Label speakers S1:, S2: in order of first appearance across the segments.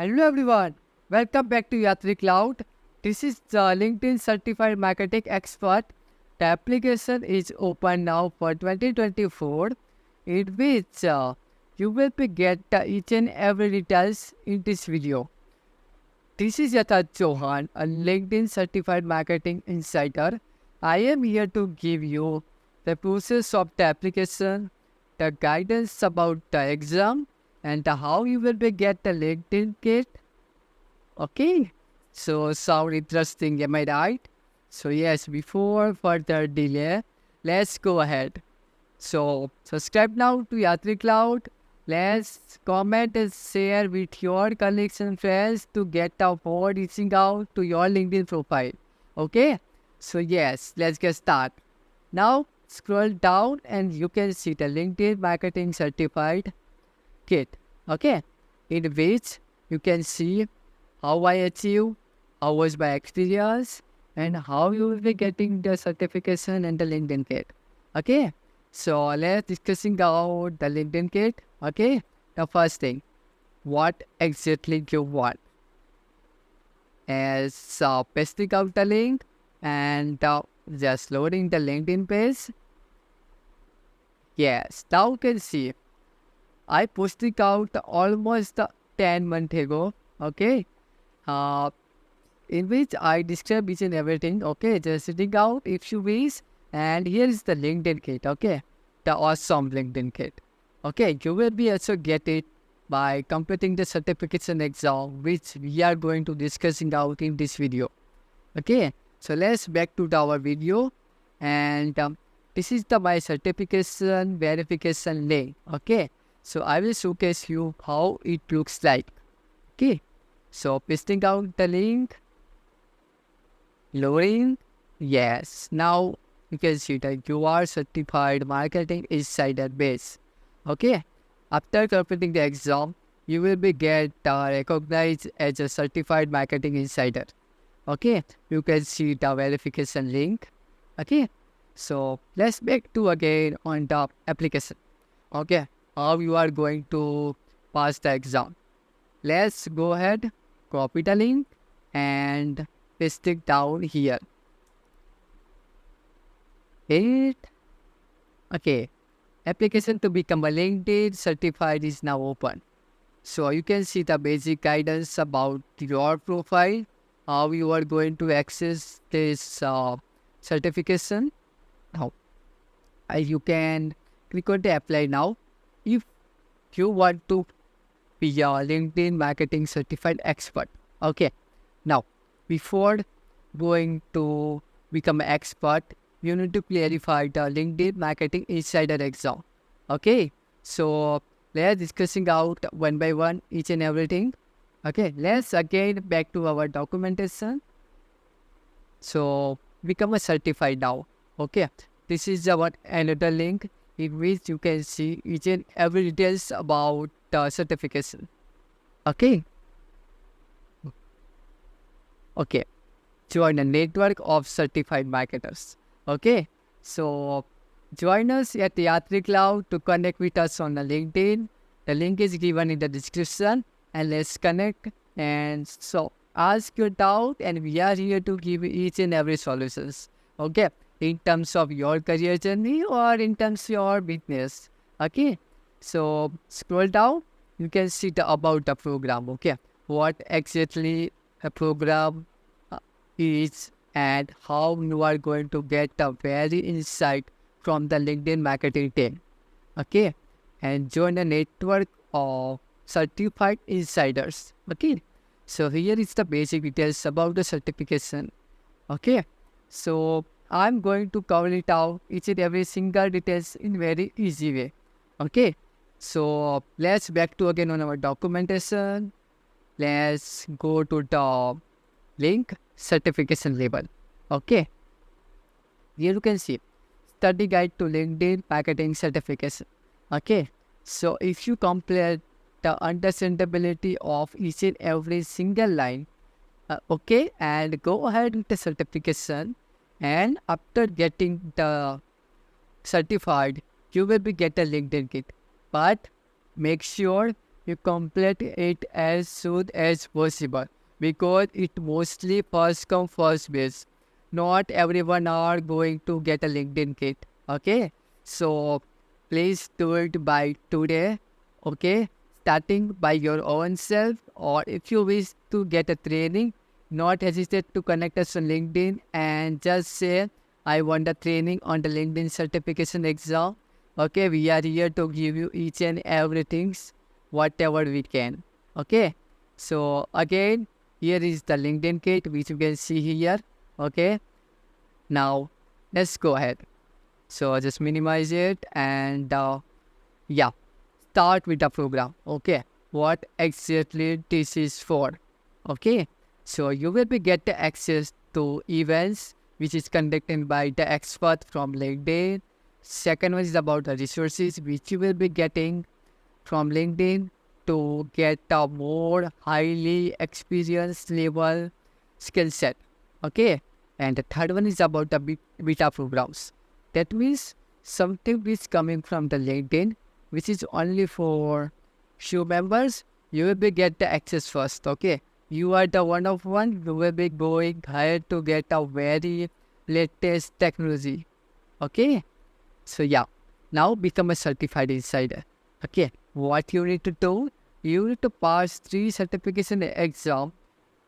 S1: Hello everyone, welcome back to Yatri Cloud. This is the LinkedIn Certified Marketing Expert. The application is open now for 2024, in which you will be get each and every details in this video. This is Yatharth Chauhan, a LinkedIn Certified Marketing Insider. I am here to give you the process of the application, the guidance about the exam, and how you will be get the LinkedIn kit. Okay, so sound interesting, am I right? So yes, before further delay, let's go ahead. So subscribe now to Yatri Cloud. Let's comment and share with your colleagues and friends to get the more reaching out to your LinkedIn profile. Okay, so yes, let's get started. Now scroll down and you can see the LinkedIn Marketing Certified Kit. Okay, in which you can see how I achieve, how was my experience, and how you will be getting the certification and the LinkedIn kit. Okay, so let's discussing about the LinkedIn kit. Okay, the first thing, what exactly you want? As pasting out the link and just loading the LinkedIn page. Yes, now you can see I posted out almost 10 months ago. Okay, uh, in which I describe each and everything. Okay, just sitting out if you wish. And here is the LinkedIn kit. Okay, the awesome LinkedIn kit. Okay, you will be also get it by completing the certification exam, which we are going to discussing out in this video. Okay, so let's back to our video, and this is the my certification verification link. Okay, so I will showcase you how it looks like. Okay, so pasting out the link, loading. Yes, now you can see that you are certified marketing insider base. Okay, after completing the exam, you will be get recognized as a certified marketing insider. Okay, you can see the verification link. Okay, so let's back to again on the application. Okay, how you are going to pass the exam. Let's go ahead, copy the link and paste it down here. It okay. Application to become a LinkedIn certified is now open. So you can see the basic guidance about your profile, how you are going to access this certification. Now, you can click on the apply now if you want to be a LinkedIn marketing certified expert. Okay. Now, before going to become an expert, you need to clarify the LinkedIn Marketing Insider exam. Okay, so let's discussing out one by one each and everything. Okay, let's again back to our documentation. So become a certified now. Okay, this is our another link in which you can see each and every details about the certification. Okay. Okay, join a network of certified marketers. Okay, so join us at the Yatri Cloud to connect with us on the LinkedIn. The link is given in the description, and let's connect. And so ask your doubt, and we are here to give you each and every solutions. Okay, in terms of your career journey or in terms of your business. Okay, so scroll down. You can see the about the program. Okay, what exactly a program is and how you are going to get a very insight from the LinkedIn marketing team. Okay, and join a network of certified insiders. Okay, so here is the basic details about the certification. Okay, so I'm going to cover it out each and every single details in very easy way. Okay, so let's back to again on our documentation. Let's go to the link certification label. Okay, here you can see study guide to LinkedIn marketing certification. Okay, so if you complete the understandability of each and every single line, okay, and go ahead with the certification, and after getting the certified, you will be get a LinkedIn kit. But make sure you complete it as soon as possible because it mostly first come first base. Not everyone are going to get a LinkedIn kit. Okay, so please do it by today. Okay, starting by your own self, or if you wish to get a training, not hesitate to connect us on LinkedIn and just say I want the training on the LinkedIn certification exam. Okay, we are here to give you each and everything, whatever we can. Okay, so again, here is the LinkedIn kit which you can see here. Okay, now let's go ahead. So just minimize it and yeah, start with the program. Okay, what exactly this is for? Okay, so you will be get the access to events which is conducted by the expert from LinkedIn. Second one is about the resources which you will be getting from LinkedIn to get a more highly experienced level skill set. Okay, and the third one is about the beta programs. That means something which is coming from the LinkedIn, which is only for few members. You will be get the access first. Okay, you are the one of one. You will be going ahead to get a very latest technology. Okay, so yeah, now become a certified insider. Okay, what you need to do? You need to pass 3 certification exam.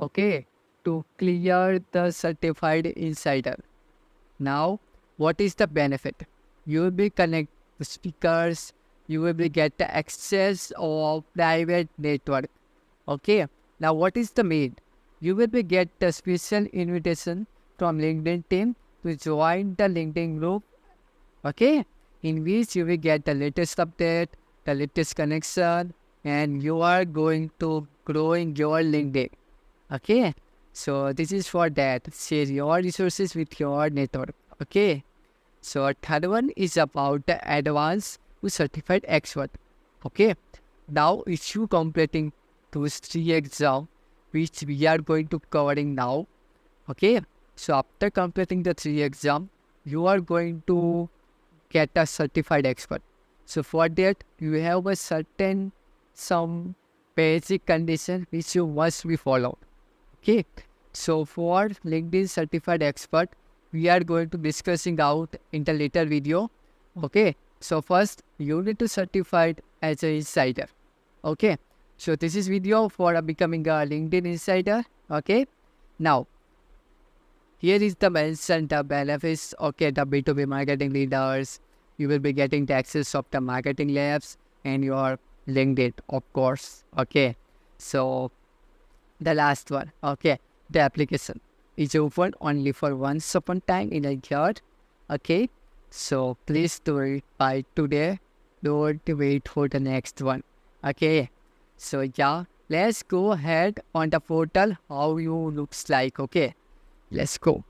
S1: Okay, to clear the certified insider. Now, what is the benefit? You will be connect to speakers. You will be get the access of private network. Okay. Now, what is the main? You will be get the special invitation from LinkedIn team to join the LinkedIn group. Okay, in which you will get the latest update, the latest connection, and you are going to growing your LinkedIn. Okay, so this is for that. Share your resources with your network. Okay, so third one is about the advanced to certified expert. Okay, now if you completing those 3 exam, which we are going to covering now. Okay, so after completing the 3 exam, you are going to get a certified expert. So for that, you have a certain some basic condition which you must be followed. Okay. So for LinkedIn certified expert, we are going to discussing out in the later video. Okay. So first, you need to certified as an insider. Okay. So this is video for becoming a LinkedIn insider. Okay. Now, here is the mentioned the benefits. Okay, the B2B marketing leaders. You will be getting the access of the marketing labs and your LinkedIn, of course. Okay, so the last one. Okay, the application is open only for once upon time in a year. Okay, so please do it by today. Don't wait for the next one. Okay, so yeah, let's go ahead on the portal. How you looks like. Okay. Let's go.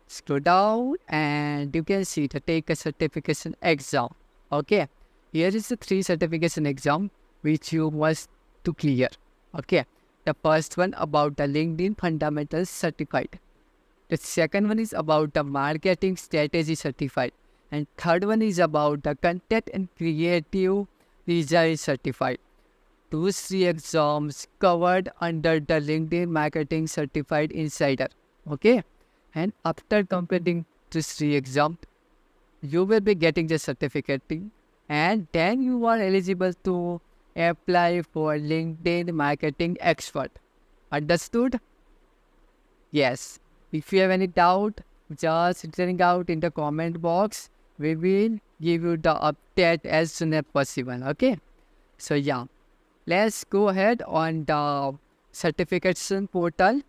S1: Scroll down and you can see the take a certification exam. Okay. Here is the 3 certification exam which you must to clear. Okay. The first one about the LinkedIn Fundamentals Certified. The second one is about the Marketing Strategy Certified. And third one is about the Content and Creative Design Certified. Those 3 exams covered under the LinkedIn Marketing Certified Insider. Okay. And after completing these 3 exams, you will be getting the certificate and then you are eligible to apply for LinkedIn Marketing Expert. Understood? Yes. If you have any doubt, just sending out in the comment box. We will give you the update as soon as possible. Okay. So yeah. Let's go ahead on the certification portal.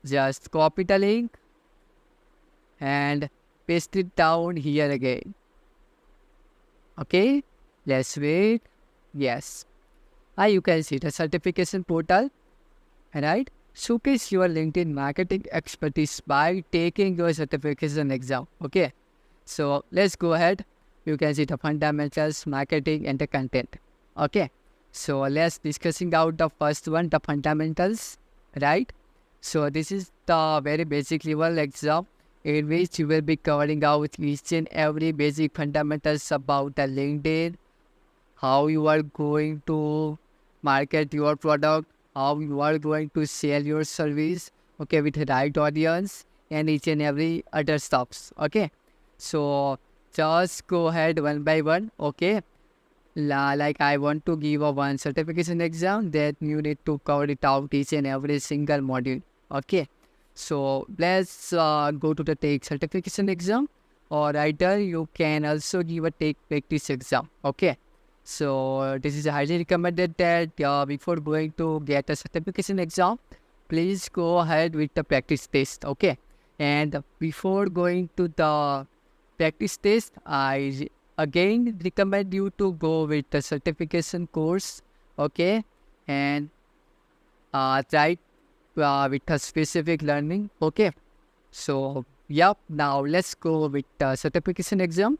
S1: Just copy the link and paste it down here again. Okay, let's wait. Yes. You can see the certification portal. Right? Showcase your LinkedIn marketing expertise by taking your certification exam. Okay. So let's go ahead. You can see the fundamentals, marketing, and the content. Okay. So let's discussing out the first one, the fundamentals, right? So this is the very basic level exam in which you will be covering out each and every basic fundamentals about the LinkedIn. how you are going to market your product, how you are going to sell your service, okay, with the right audience and each and every other stuffs. Okay, so just go ahead one by one. Okay, like I want to give a one certification exam that you need to cover it out each and every single module. Okay, so let's go to the take certification exam, or either you can also give a take practice exam. Okay, so this is highly recommended that before going to get a certification exam, please go ahead with the practice test. Okay, and before going to the practice test, I again recommend you to go with the certification course. Okay, and try with a specific learning. Okay, so yep, now let's go with the certification exam.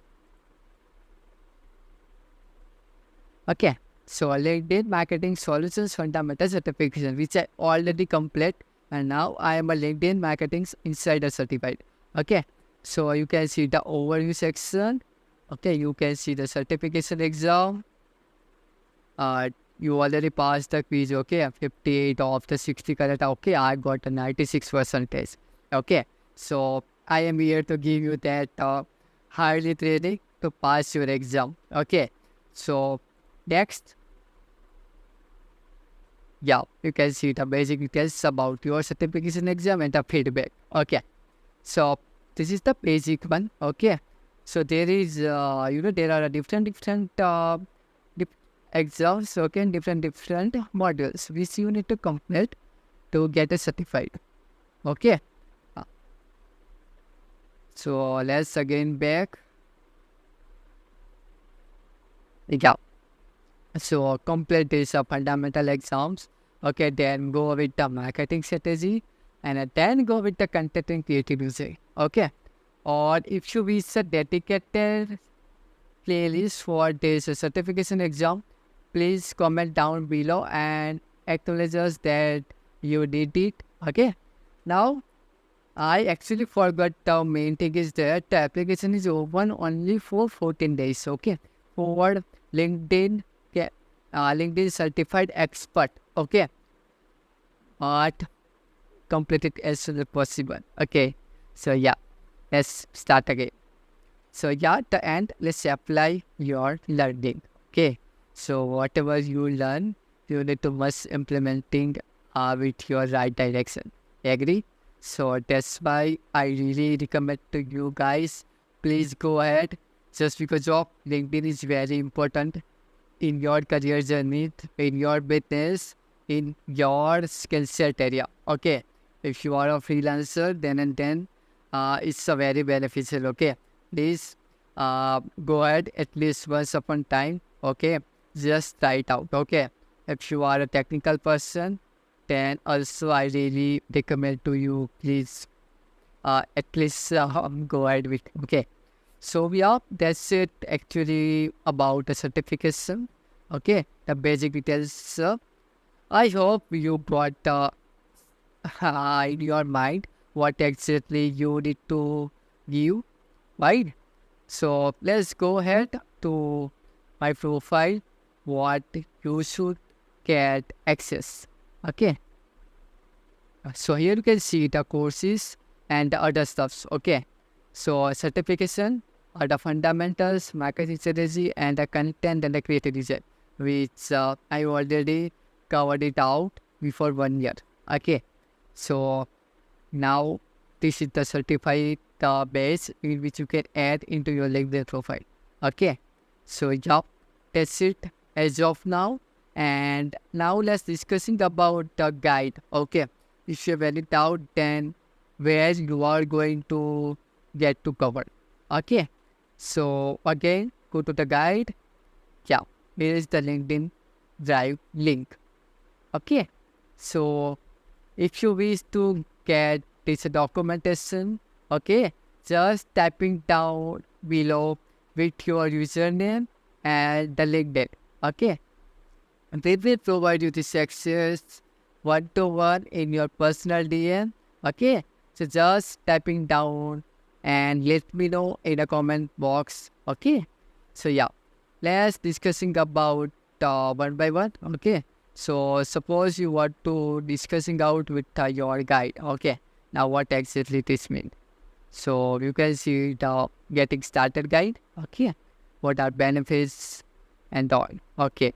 S1: Okay, so LinkedIn Marketing Solutions Fundamental Certification, which I already complete, and now I am a LinkedIn Marketing Insider Certified. Okay, so you can see the overview section. Okay, you can see the certification exam. You already passed the quiz. Okay, 58 of the 60 correct. Okay, I got a 96%. Okay, so I am here to give you that highly training to pass your exam. Okay, so next, yeah, you can see the basic details about your certification exam and the feedback. Okay, so this is the basic one. Okay, so there is there are different exams. Okay, and different modules which you need to complete to get a certified. Okay, Uh, so let's again back. Yeah, so complete this fundamental exams. Okay, then go with the marketing strategy, and then go with the content and creative using. Okay, or if you wish a dedicated playlist for this certification exam, please comment down below and acknowledge us that you did it. Okay, now I actually forgot the main thing is that the application is open only for 14 days. Okay, for LinkedIn, okay, LinkedIn certified expert. Okay, but complete it as soon as possible. Okay, so yeah, let's start again. So yeah, at the end, let's apply your learning. Okay, so whatever you learn, you need to must implementing with your right direction. Agree? So that's why I really recommend to you guys, please go ahead. Just because of LinkedIn is very important in your career journey, in your business, in your skill set area. Okay, if you are a freelancer, then it's a very beneficial. Okay, please go ahead at least once upon time. Okay, just try it out. Okay, if you are a technical person, then also I really recommend to you, please at least go ahead with. Okay, so yeah, that's it actually about the certification. Okay, the basic details. I hope you got in your mind what exactly you need to give, right? So let's go ahead to my profile, what you should get access. Okay, so here you can see the courses and the other stuffs. Okay, so certification are the fundamentals, marketing strategy, and the content and the creative design, which I already covered it out before 1 year. Okay, so now this is the certified base in which you can add into your LinkedIn profile. Okay, so yeah, that's it as of now. And now let's discussing about the guide. Okay, if you have any doubt, then where you are going to get to cover. Okay, so again, go to the guide. Yeah, here is the LinkedIn Drive link. Okay, so if you wish to get this documentation, okay, just typing down below with your username and the LinkedIn. Okay, and they will provide you this access one-to-one in your personal DM. Okay, so just typing down and let me know in the comment box. Okay, so yeah, let's discussing about one by one. Okay, so suppose you want to discussing out with your guide. Okay, now what exactly this mean? So you can see the getting started guide. Okay, what are benefits and all. Okay,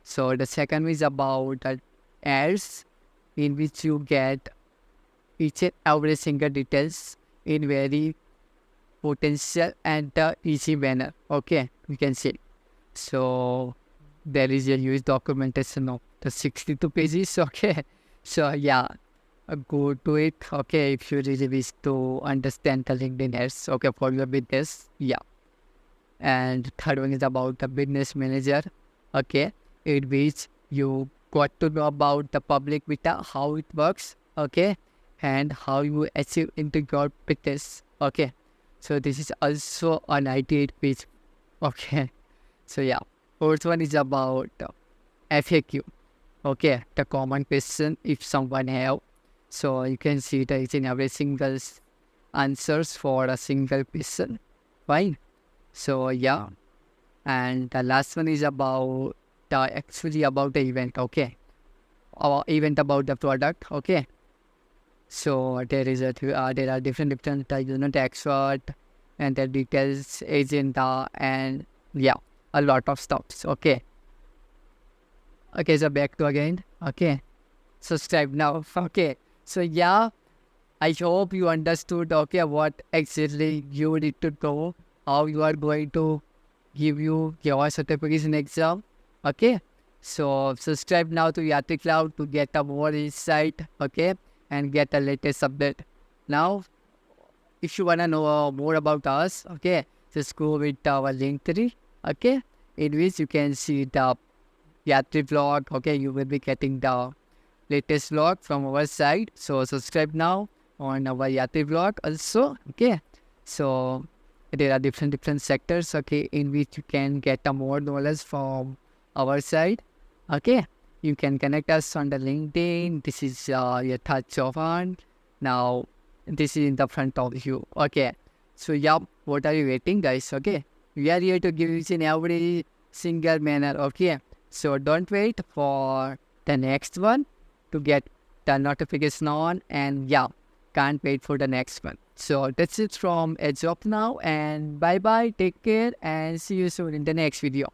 S1: so the second is about the ads in which you get each and every single details in very potential and easy manner. Okay, you can see. So there is a huge documentation of the 62 pages. Okay, so yeah, go to it. Okay, if you really wish to understand the LinkedIn ads. Okay, for your business. Yeah, and third one is about the business manager. Okay, in which you got to know about the public beta, how it works. Okay, and how you achieve into your business. Okay, so this is also a 98 page. Okay, so yeah, fourth one is about FAQ. Okay, the common question if someone have. So you can see the each and every single answers for a single question. Fine. So yeah, and the last one is about actually about the event. Okay, our event about the product. Okay, so there is there are different the expert and the details agenda and yeah, a lot of stuffs. Okay, okay, so back to again. Okay, subscribe now. Okay, so yeah, I hope you understood. Okay, what exactly you need to know, how you are going to give you your certification exam. Okay, so subscribe now to Yatri Cloud to get a more insight. Okay, and get the latest update. Now, if you wanna know more about us, okay, just go with our link tree. Okay, in which you can see the Yatri vlog. Okay, you will be getting the latest vlog from our side. So subscribe now on our Yatri vlog also. Okay, so there are different sectors. Okay, in which you can get a more knowledge from our side. Okay, you can connect us on the LinkedIn. This is your touch of hand. Now this is in the front of you. Okay, so yeah, what are you waiting, guys? Okay, we are here to give you in every single manner. Okay, so don't wait for the next one to get the notification on, and yeah, can't wait for the next one. So that's it from Edge of now, and bye bye, take care, and see you soon in the next video.